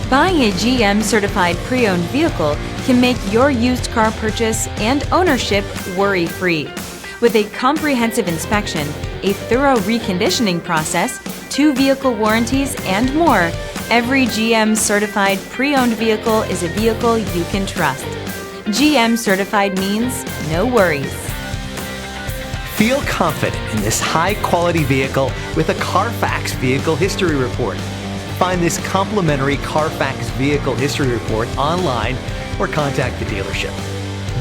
Buying a GM certified pre-owned vehicle can make your used car purchase and ownership worry-free. With a comprehensive inspection, a thorough reconditioning process, 2 vehicle warranties, and more, every GM certified pre-owned vehicle is a vehicle you can trust. GM certified means no worries. Feel confident in this high-quality vehicle with a Carfax Vehicle History Report. Find this complimentary Carfax Vehicle History Report online or contact the dealership.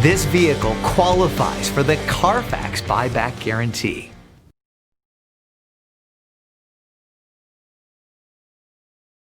This vehicle qualifies for the Carfax Buyback Guarantee.